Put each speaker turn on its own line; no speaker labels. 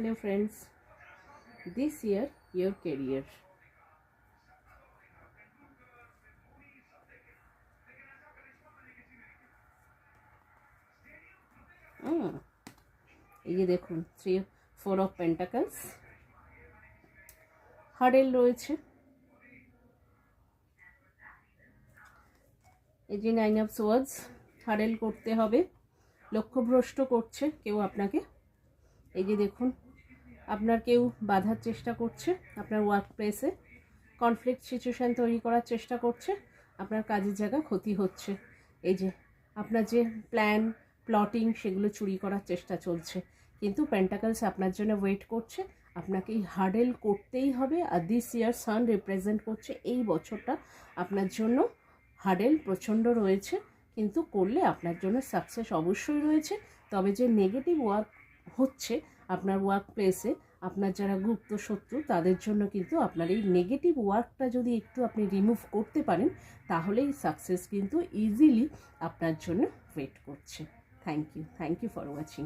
Hello friends, this year your career. এই যে দেখুন 3-4 of Pentacles, হার্ডেল রয়েছে, এই যে 9 of Swords, হার্ডেল করতে হবে, লক্ষ্যভ্রষ্ট করছে কেউ আপনাকে। এই যে দেখুন আপনার কেউ বাধার চেষ্টা করছে, আপনার ওয়ার্ক প্লেসে কনফ্লিক্ট সিচুয়েশান তৈরি করার চেষ্টা করছে, আপনার কাজের জায়গা ক্ষতি হচ্ছে। এই যে আপনার যে প্ল্যান প্লটিং সেগুলো চুরি করার চেষ্টা চলছে, কিন্তু পেন্টাকলস আপনার জন্য ওয়েট করছে, আপনাকে এই হার্ডেল করতেই হবে। আর দিস ইয়ার সান রিপ্রেজেন্ট করছে এই বছরটা আপনার জন্য হার্ডেল প্রচণ্ড রয়েছে, কিন্তু করলে আপনার জন্য সাকসেস অবশ্যই রয়েছে। তবে যে নেগেটিভ ওয়ার্ক হচ্ছে আপনার ওয়ার্ক প্লেসে, আপনার যারা গুপ্ত শত্রু তাদের জন্য কিন্তু আপনার এই নেগেটিভ ওয়ার্কটা যদি একটু আপনি রিমুভ করতে পারেন, তাহলেই সাকসেস কিন্তু ইজিলি আপনার জন্য ওয়েট করছে। Thank you for watching.